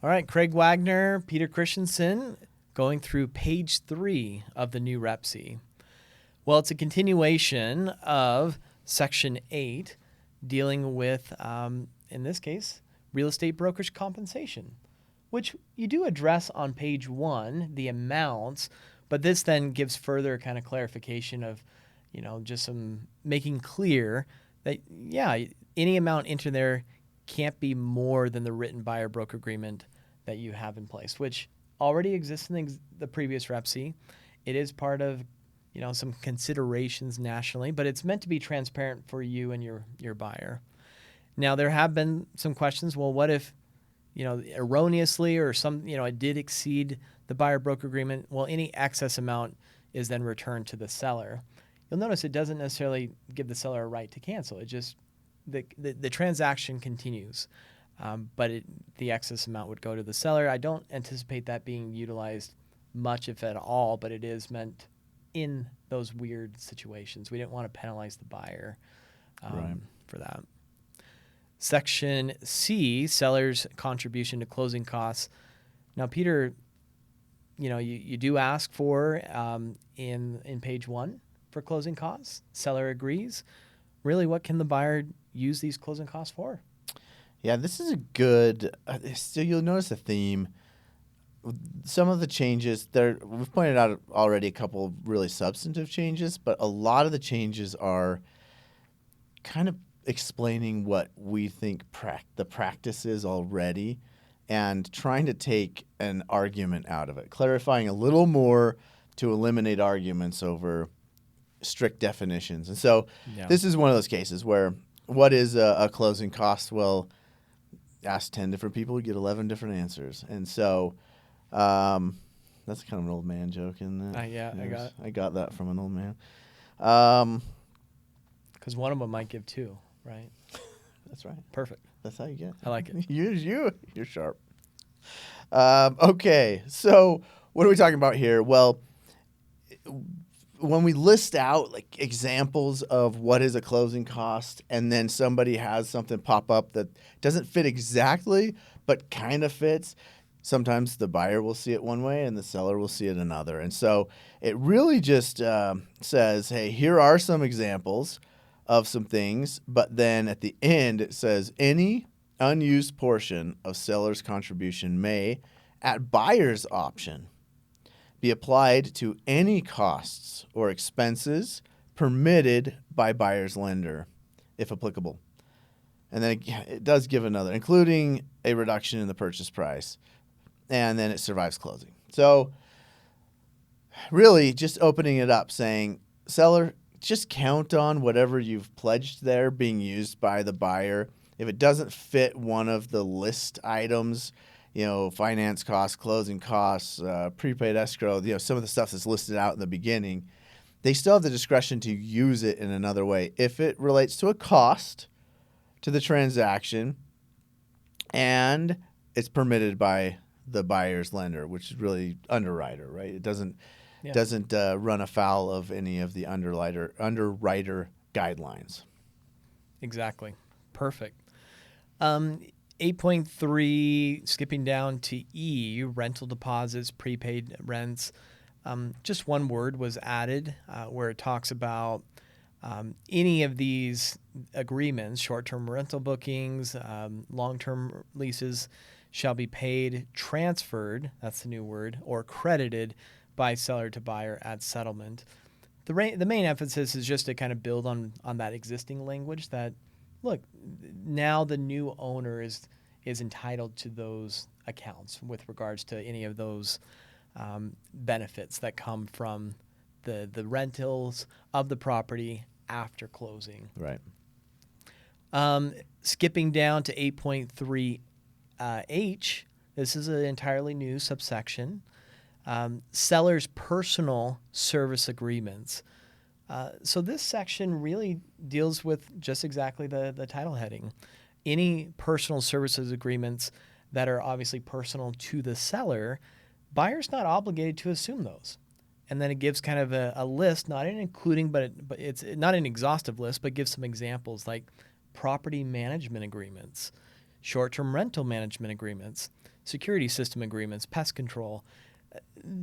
All right, Craig Wagner, Peter Christensen, going through page 3 of the new REPC. Well, it's a continuation of section 8, dealing with, in this case, real estate brokerage compensation, which you do address on page 1, the amounts, but this then gives further kind of clarification of, just some making clear that, any amount entered there can't be more than the written buyer broker agreement that you have in place, which already exists in the previous REPC. It is part of, some considerations nationally, but it's meant to be transparent for you and your buyer. Now, there have been some questions. Well, what if, erroneously or it did exceed the buyer broker agreement? Well, any excess amount is then returned to the seller. You'll notice it doesn't necessarily give the seller a right to cancel. It just, the transaction continues, but the excess amount would go to the seller. I don't anticipate that being utilized much, if at all, but it is meant in those weird situations. We didn't want to penalize the buyer for that. Section C, seller's contribution to closing costs. Now, Peter, you do ask for in page 1 for closing costs. Seller agrees. Really, what can the buyer use these closing costs for? Yeah, this is a good. So you'll notice a theme. Some of the changes there, we've pointed out already a couple of really substantive changes, but a lot of the changes are kind of explaining what we think the practice is already and trying to take an argument out of it, clarifying a little more to eliminate arguments over strict definitions. And so This is one of those cases where what is a closing cost? Well, ask 10 different people, you get 11 different answers. And so that's kind of an old man joke, isn't it? Yeah, yes, I got that from an old man. Because one of them might give 2, right? That's right. Perfect. That's how you get it. I like it. You're sharp. Okay, so what are we talking about here? Well, when we list out like examples of what is a closing cost, and then somebody has something pop up that doesn't fit exactly but kind of fits, sometimes the buyer will see it one way and the seller will see it another. And so it really just says, hey, here are some examples of some things, but then at the end it says any unused portion of seller's contribution may, at buyer's option, be applied to any costs or expenses permitted by buyer's lender, if applicable. And then it does give another, including a reduction in the purchase price, and then it survives closing. So really just opening it up, saying, seller, just count on whatever you've pledged there being used by the buyer. If it doesn't fit one of the list items, finance costs, closing costs, prepaid escrow, some of the stuff that's listed out in the beginning, they still have the discretion to use it in another way if it relates to a cost to the transaction and it's permitted by the buyer's lender, which is really underwriter, right? It doesn't run afoul of any of the underwriter guidelines. Exactly. Perfect. 8.3, skipping down to E, rental deposits, prepaid rents. Just one word was added where it talks about any of these agreements, short-term rental bookings, long-term leases, shall be paid, transferred, that's the new word, or credited by seller to buyer at settlement. The main emphasis is just to kind of build on that existing language that, look, now the new owner is entitled to those accounts with regards to any of those benefits that come from the rentals of the property after closing. Right. Skipping down to 8.3 H, this is an entirely new subsection. Seller's personal service agreements. So this section really deals with just exactly the title heading. Any personal services agreements that are obviously personal to the seller, buyer's not obligated to assume those. And then it gives kind of a list, not an including, but it's not an exhaustive list, but gives some examples like property management agreements, short-term rental management agreements, security system agreements, pest control,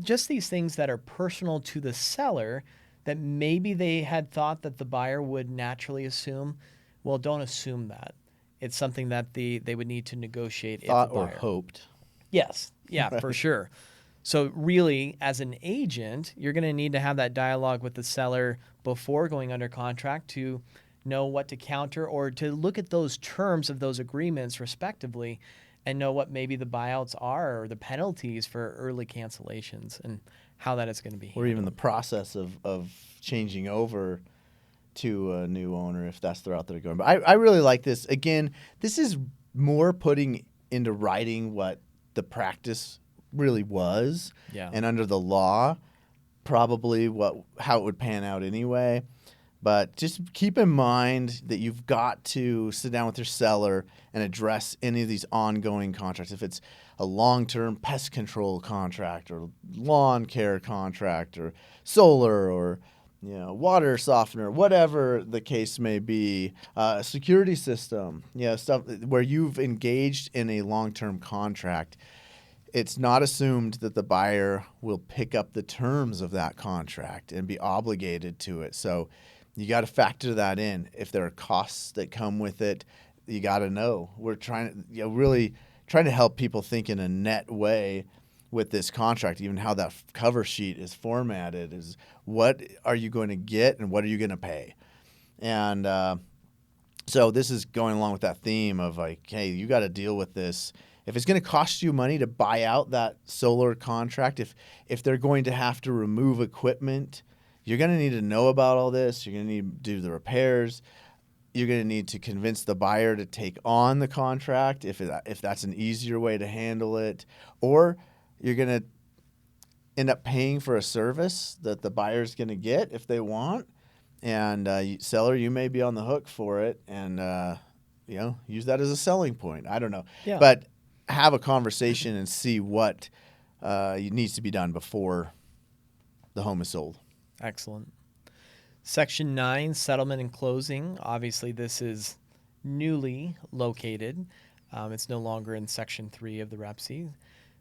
just these things that are personal to the seller that maybe they had thought that the buyer would naturally assume. Well, don't assume that. It's something that they would need to negotiate Thought if the or buyer. hoped. Yes, yeah, for Right. sure. So really, as an agent, you're going to need to have that dialogue with the seller before going under contract to know what to counter or to look at those terms of those agreements respectively and know what maybe the buyouts are or the penalties for early cancellations and how that is going to be Or handled. even the process of changing over to a new owner if that's the route they're going. But I really like this. Again, this is more putting into writing what the practice really was, Yeah. and under the law, probably how it would pan out anyway. But just keep in mind that you've got to sit down with your seller and address any of these ongoing contracts. If it's a long-term pest control contract or lawn care contract or solar or water softener, whatever the case may be, a security system, stuff where you've engaged in a long-term contract, it's not assumed that the buyer will pick up the terms of that contract and be obligated to it. So you got to factor that in. If there are costs that come with it, you got to know. We're trying to really trying to help people think in a net way with this contract. Even how that cover sheet is formatted is what are you going to get and what are you going to pay, and so this is going along with that theme of like, hey, you got to deal with this. If it's going to cost you money to buy out that solar contract, if they're going to have to remove equipment, you're going to need to know about all this. You're going to need to do the repairs. You're going to need to convince the buyer to take on the contract if that's an easier way to handle it. Or you're going to end up paying for a service that the buyer's going to get if they want. And seller, you may be on the hook for it and use that as a selling point. I don't know. Yeah. But have a conversation and see what needs to be done before the home is sold. Excellent. Section 9, settlement and closing. Obviously, this is newly located. It's no longer in Section 3 of the REPC.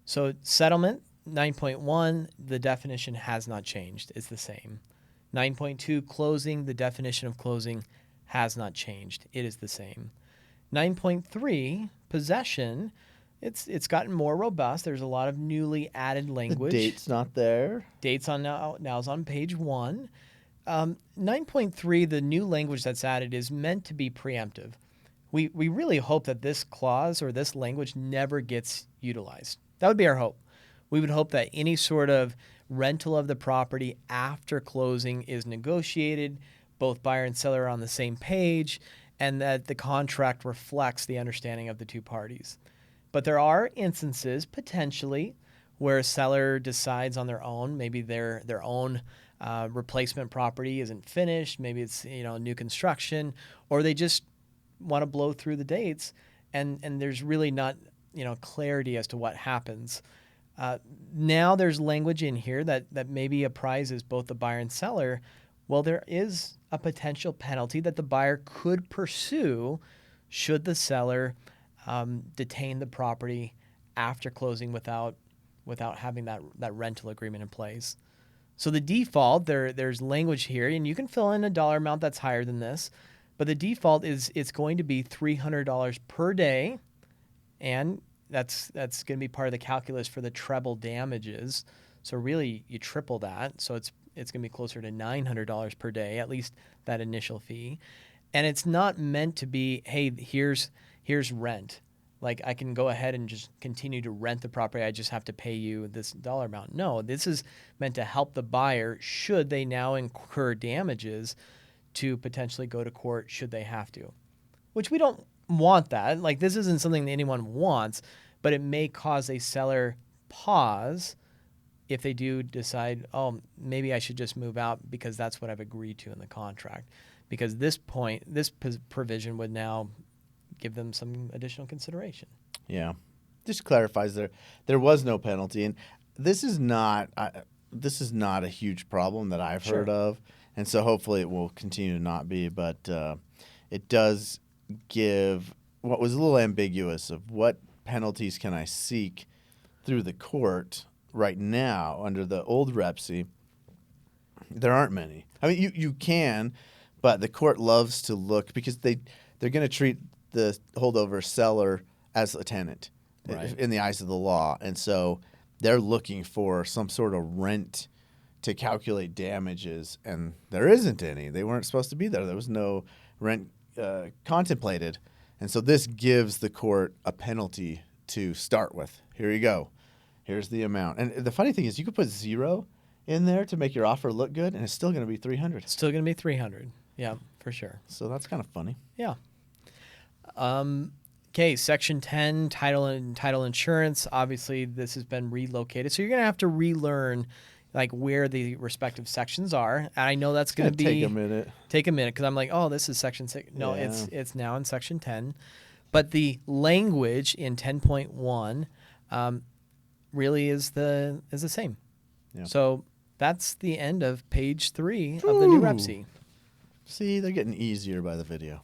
So settlement, 9.1, the definition has not changed. It's the same. 9.2, closing, the definition of closing has not changed. It is the same. 9.3, possession, it's gotten more robust. There's a lot of newly added language. The date's not there. Dates on now is on page 1. 9.3, the new language that's added is meant to be preemptive. We really hope that this clause or this language never gets utilized. That would be our hope. We would hope that any sort of rental of the property after closing is negotiated, both buyer and seller are on the same page, and that the contract reflects the understanding of the two parties. But there are instances, potentially, where a seller decides on their own, maybe their own replacement property isn't finished, maybe it's new construction, or they just want to blow through the dates, and there's really not clarity as to what happens. Now there's language in here that maybe apprises both the buyer and seller. Well, there is a potential penalty that the buyer could pursue should the seller detain the property after closing without having that rental agreement in place. So the default, there's language here, and you can fill in a dollar amount that's higher than this, but the default is it's going to be $300 per day, and that's going to be part of the calculus for the treble damages. So really, you triple that, so it's going to be closer to $900 per day, at least that initial fee. And it's not meant to be, hey, here's rent. Like, I can go ahead and just continue to rent the property. I just have to pay you this dollar amount. No, this is meant to help the buyer should they now incur damages to potentially go to court should they have to, which we don't want that. Like, this isn't something that anyone wants, but it may cause a seller pause if they do decide, oh, maybe I should just move out because that's what I've agreed to in the contract. Because this provision would now give them some additional consideration. Yeah, just clarifies there was no penalty, and this is not a huge problem that I've heard of, and so hopefully it will continue to not be. But it does give what was a little ambiguous of what penalties can I seek through the court right now under the old REPC, there aren't many. I mean, you can, but the court loves to look because they're going to treat the holdover seller as a tenant in the eyes of the law. And so they're looking for some sort of rent to calculate damages, and there isn't any. They weren't supposed to be there. There was no rent contemplated. And so this gives the court a penalty to start with. Here you go. Here's the amount. And the funny thing is you could put 0 in there to make your offer look good, and it's still going to be $300. It's still going to be $300. Yeah, for sure. So that's kind of funny. Yeah. Okay, Section 10, title insurance. Obviously, this has been relocated. So you're going to have to relearn like where the respective sections are. And I know that's going to be take a minute. Take a minute because I'm like, oh, this is Section 6. No, Yeah. it's now in Section 10. But the language in 10.1 really is the same. Yeah. So that's the end of page 3 of the new REPC. See, they're getting easier by the video.